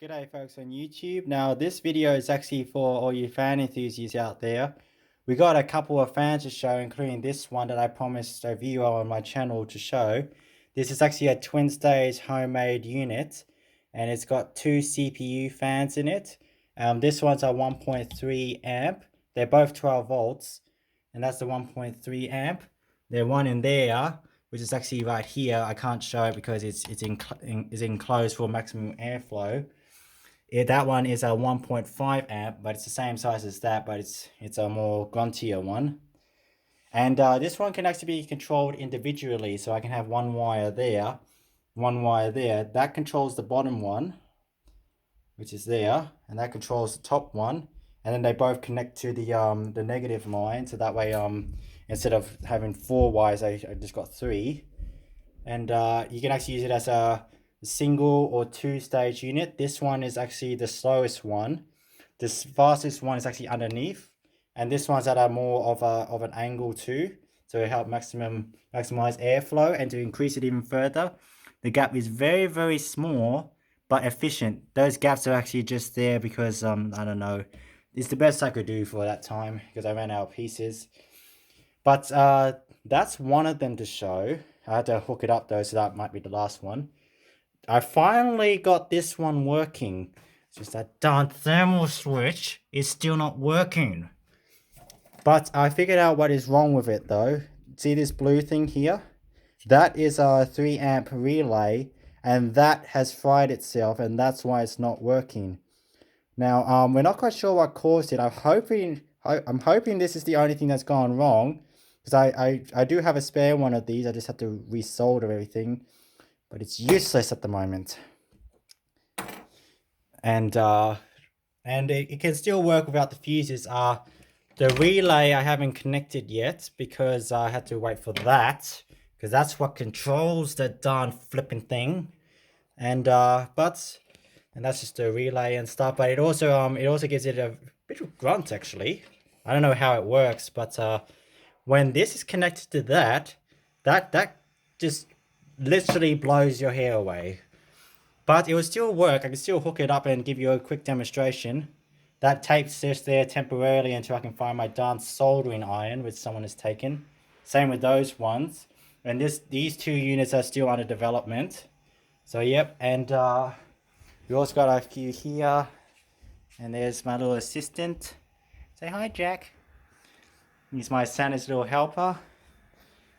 G'day folks on YouTube. Now this video is actually for all you fan enthusiasts out there. We got a couple of fans to show, including this one that I promised a viewer on my channel to show. This is actually a twin stage homemade unit and it's got two CPU fans in it. This one's a 1.3 amp. They're both 12 volts and that's the 1.3 amp. There's one in there which is actually right here. I can't show it because it's enclosed for maximum airflow. That one is a 1.5 amp, but it's the same size as that, but it's a more gruntier one. And this one can actually be controlled individually, so I can have one wire there, one wire there. That controls the bottom one, which is there, and that controls the top one. And then they both connect to the negative line, so that way instead of having 4 wires, I just got 3. And you can actually use it as a single or 2-stage unit. This one is actually the slowest one. This fastest one is actually underneath, and this one's at a more of an angle too, so it help maximize airflow. And to increase it even further, the gap is very small but efficient. Those gaps are actually just there because I don't know, it's the best I could do for that time because I ran out of pieces. But that's one of them to show. I had to hook it up though, so that might be the last one. I finally got this one working. It's just that darn thermal switch is still not working. But I figured out what is wrong with it though. See this blue thing here? That is a 3 amp relay, and that has fried itself, and that's why it's not working. Now we're not quite sure what caused it. I'm hoping this is the only thing that's gone wrong, because I do have a spare one of these. I just have to resolder everything. But it's useless at the moment. And it can still work without the fuses. The relay I haven't connected yet because I had to wait for that, because that's what controls the darn flipping thing. And that's just the relay and stuff. But it also gives it a bit of grunt actually. I don't know how it works, but when this is connected to that just literally blows your hair away. But it will still work. I can still hook it up and give you a quick demonstration. That tape's just there temporarily until I can find my darn soldering iron, which someone has taken. Same with those ones. And these two units are still under development. So yep, and we also got a few here. And there's my little assistant. Say hi, Jack. He's my Santa's little helper.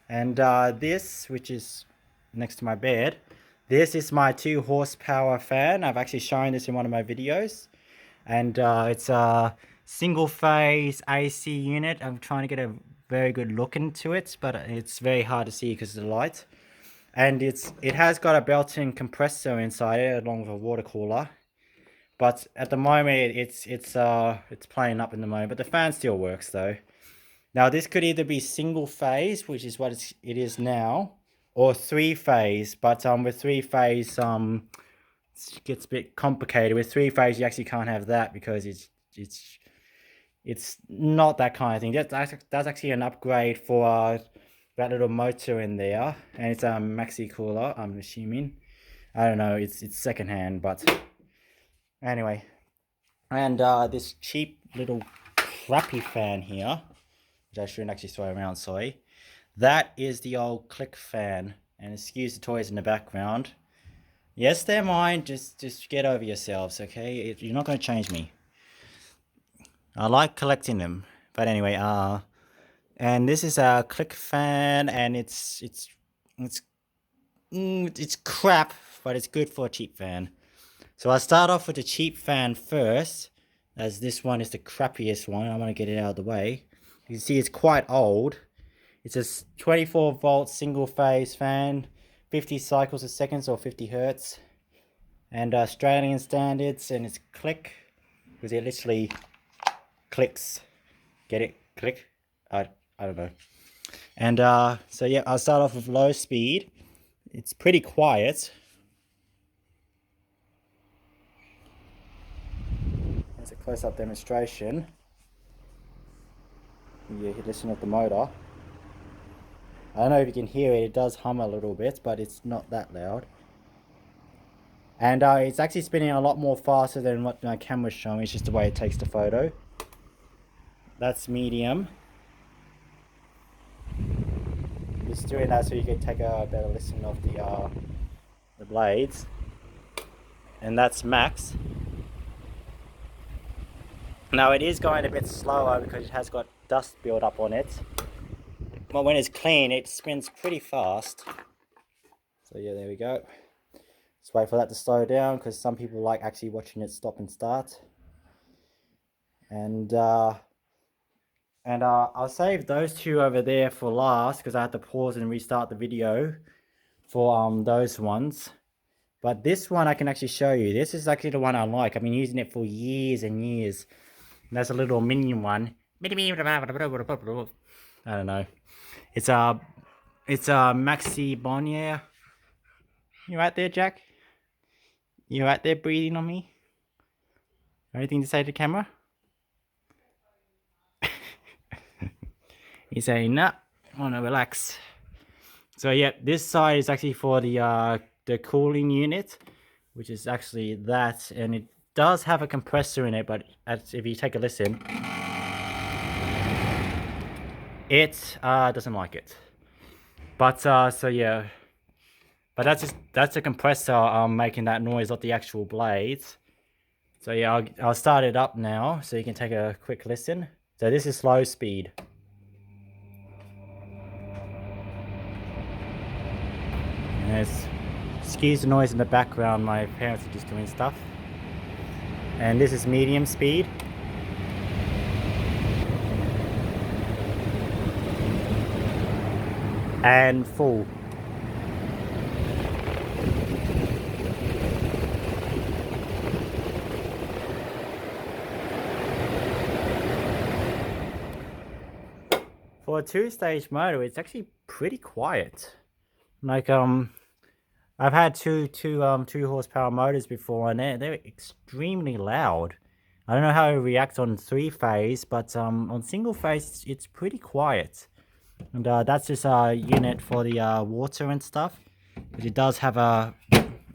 And this, which is next to my bed, this is my 2 horsepower fan. I've actually shown this in one of my videos, and it's a single phase AC unit. I'm trying to get a very good look into it, but it's very hard to see because of the light. And it has got a built-in compressor inside it along with a water cooler, but at the moment it's playing up in the moment, but the fan still works though. Now this could either be single phase, which is what it is now, or 3-phase. But with 3-phase, it gets a bit complicated. With 3-phase, you actually can't have that because it's not that kind of thing. That's actually an upgrade for that little motor in there, and it's a maxi cooler, I'm assuming. I don't know. It's secondhand, but anyway. And this cheap little crappy fan here, which I shouldn't actually throw around, sorry. That is the old click fan, and excuse the toys in the background. Yes, they're mine, just get over yourselves, okay? You're not going to change me. I like collecting them, but anyway, and this is a click fan, and it's crap, but it's good for a cheap fan. So I'll start off with the cheap fan first, as this one is the crappiest one. I want to get it out of the way. You can see it's quite old. It's a 24 volt single phase fan, 50 cycles a second, or 50 hertz, and Australian standards, and it's click because it literally clicks. Get it? Click? I don't know. And so yeah, I'll start off with low speed. It's pretty quiet. Here's a close-up demonstration. You listen to the motor. I don't know if you can hear it. It does hum a little bit, but it's not that loud. And it's actually spinning a lot more faster than what my camera's showing. It's just the way it takes the photo. That's medium. Just doing that so you can take a better listen of the blades. And that's max. Now it is going a bit slower because it has got dust built up on it. But when it's clean, it spins pretty fast. So yeah, there we go. Just wait for that to slow down because some people like actually watching it stop and start. And I'll save those two over there for last because I had to pause and restart the video for those ones. But this one I can actually show you. This is actually the one I like. I've been using it for years and years. And that's a little minion one. I don't know. It's a Maxi Bonnier. You right there, Jack? You right there breathing on me? Anything to say to the camera? He's saying, nah, I want to relax. So yeah, this side is actually for the cooling unit, which is actually that, and it does have a compressor in it, but if you take a listen, it doesn't like it. But so yeah, but that's a compressor making that noise, not the actual blades. So yeah, I'll start it up now so you can take a quick listen. So this is slow speed. And excuse the noise in the background, my parents are just doing stuff. And this is medium speed. And full. For a two-stage motor, it's actually pretty quiet. Like I've had two horsepower motors before, and they're extremely loud. I don't know how it reacts on three-phase, but on single-phase it's pretty quiet. And that's this unit for the water and stuff. But it does have a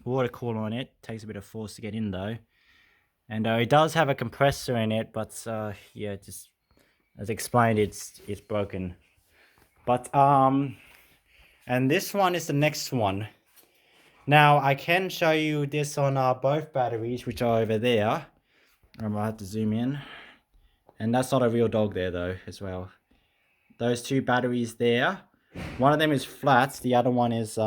water cooler on it. Takes a bit of force to get in though. And it does have a compressor in it, but yeah, just as explained, it's broken. But and this one is the next one. Now I can show you this on both batteries, which are over there. I might have to zoom in. And that's not a real dog there though, as well. Those two batteries there. One of them is flat. The other one is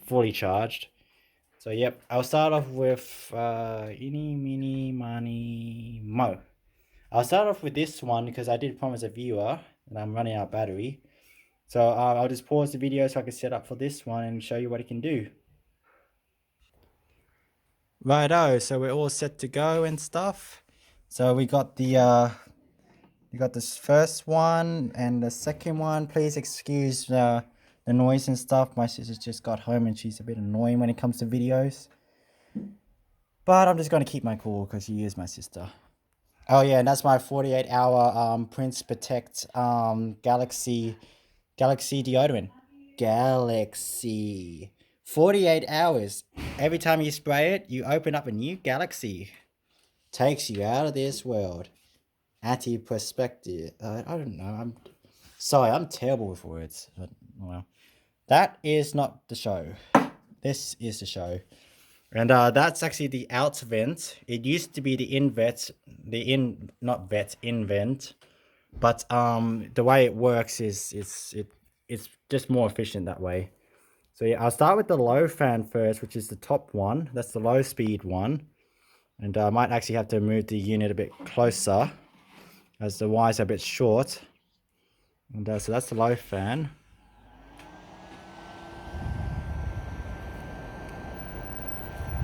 fully charged. So yep, I'll start off with eeny, meeny, miny, mo. I'll start off with this one because I did promise a viewer that I'm running out of battery. So I'll just pause the video so I can set up for this one and show you what it can do. Righto, so we're all set to go and stuff. So we got this first one and the second one. Please excuse the noise and stuff. My sister's just got home and she's a bit annoying when it comes to videos. But I'm just going to keep my cool because she is my sister. Oh yeah, and that's my 48-hour Prince Protect Galaxy deodorant. Galaxy. 48 hours. Every time you spray it, you open up a new galaxy. Takes you out of this world. Anti-perspective. I don't know. I'm sorry, I'm terrible with words. But, well, that is not the show. This is the show. And that's actually the out vent. It used to be the in vent, in vent. But the way it works is it's just more efficient that way. So yeah, I'll start with the low fan first, which is the top one. That's the low speed one. And I might actually have to move the unit a bit closer as the wires are a bit short. And so that's the low fan.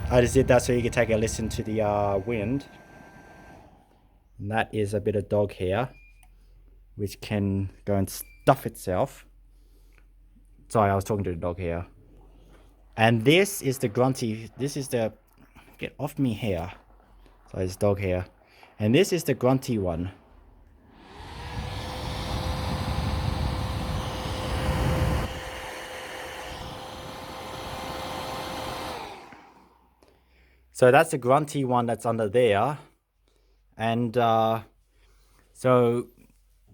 I just did that so you could take a listen to the wind. And that is a bit of dog hair, which can go and stuff itself. Sorry, I was talking to the dog hair. And this is the grunty. This is the... Get off me hair. So it's dog hair. And this is the grunty one. So that's the grunty one that's under there. And so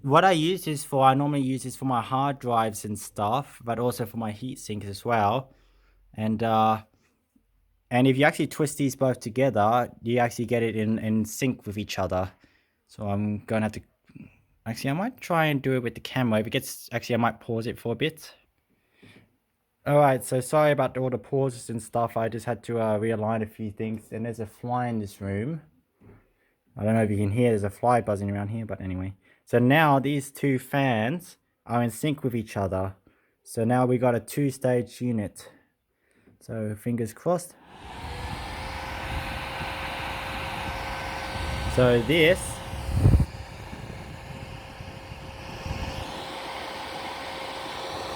what I use this for, I normally use this for my hard drives and stuff, but also for my heat sinks as well. And if you actually twist these both together, you actually get it in sync with each other. So I'm going to have to, actually I might try and do it with the camera. If it gets, actually I might pause it for a bit. Alright, so sorry about all the pauses and stuff. I just had to realign a few things. And there's a fly in this room. I don't know if you can hear, there's a fly buzzing around here, but anyway. So now these two fans are in sync with each other. So now we got a two-stage unit. So fingers crossed. So this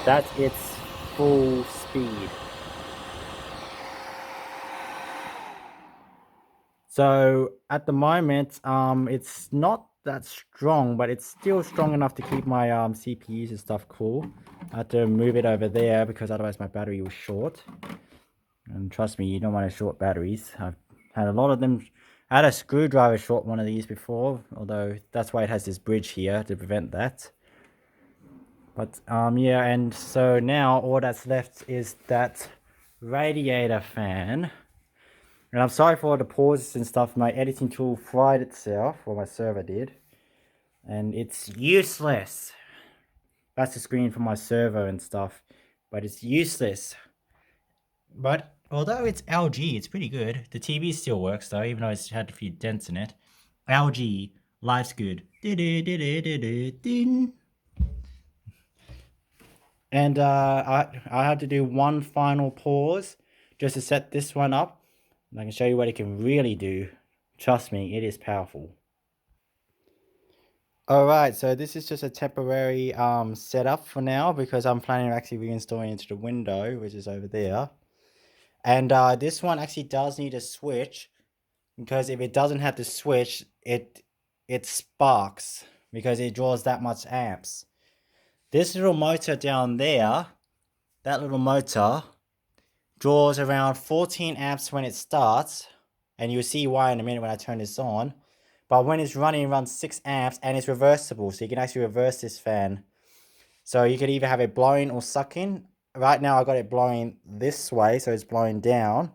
that's its full speed. So at the moment, it's not that strong, but it's still strong enough to keep my CPUs and stuff cool. I had to move it over there because otherwise my battery was short. And trust me, you don't want to short batteries. I've had a lot of them. I had a screwdriver short one of these before, although that's why it has this bridge here to prevent that. But yeah, and so now all that's left is that radiator fan. And I'm sorry for all the pauses and stuff. My editing tool fried itself, or my server did. And it's useless. That's the screen for my server and stuff. But it's useless. But although it's LG, it's pretty good. The TV still works though, even though it's had a few dents in it. LG, life's good. And I had to do one final pause just to set this one up. And I can show you what it can really do. Trust me, it is powerful. Alright, so this is just a temporary setup for now because I'm planning on actually reinstalling into the window, which is over there. And this one actually does need a switch because if it doesn't have the switch, it sparks because it draws that much amps. This little motor down there, that little motor, draws around 14 amps when it starts, and you'll see why in a minute when I turn this on. But when it's running, it runs 6 amps, and it's reversible, so you can actually reverse this fan. So you could either have it blowing or sucking. Right now I got it blowing this way, so it's blowing down.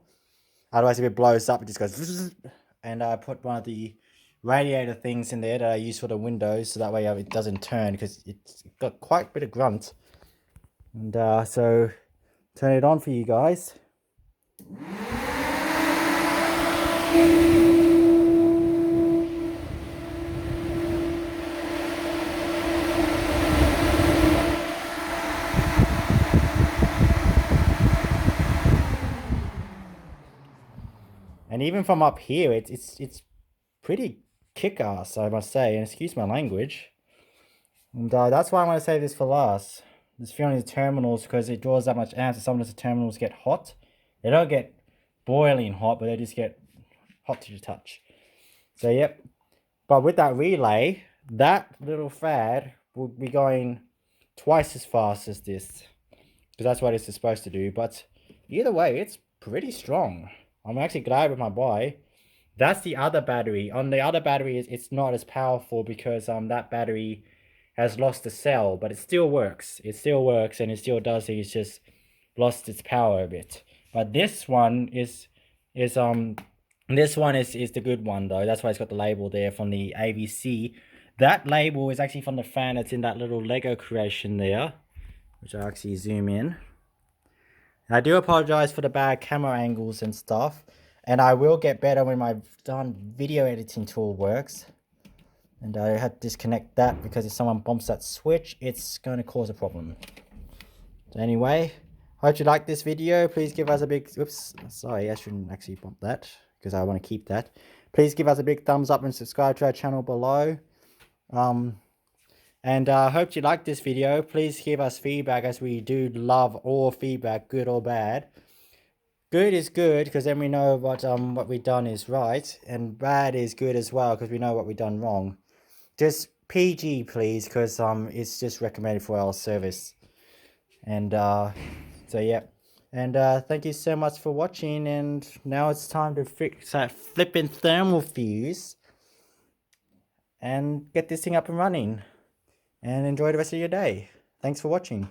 Otherwise if it blows up, it just goes. And I put one of the radiator things in there that I use for the windows, so that way it doesn't turn, because it's got quite a bit of grunt. And so turn it on for you guys. And even from up here, it's pretty kick-ass, I must say, and excuse my language. And that's why I want to save this for last. This feeling the terminals, because it draws that much amps, and sometimes the terminals get hot. They don't get boiling hot, but they just get hot to the touch. So yep. But with that relay, that little fan will be going twice as fast as this, because that's what it's supposed to do. But either way, it's pretty strong. I'm actually glad with my buy. That's the other battery. On the other battery, it's not as powerful because that battery has lost a cell, but it still works. It still works and it still does. It's just lost its power a bit. But this one is the good one though. That's why it's got the label there from the AVC. That label is actually from the fan that's in that little Lego creation there, which I'll actually zoom in. And I do apologize for the bad camera angles and stuff, and I will get better when my video editing tool works. And I had to disconnect that because if someone bumps that switch, it's going to cause a problem. So anyway, hope you like this video. Please give us a big, oops, sorry, I shouldn't actually bump that because I want to keep that. Please give us a big thumbs up and subscribe to our channel below. And I hope you like this video. Please give us feedback, as we do love all feedback, good or bad. Good is good because then we know what we've done is right, and bad is good as well because we know what we've done wrong. Just PG please, because it's just recommended for our service. And so yeah. And thank you so much for watching, and now it's time to fix that flipping thermal fuse and get this thing up and running. And enjoy the rest of your day. Thanks for watching.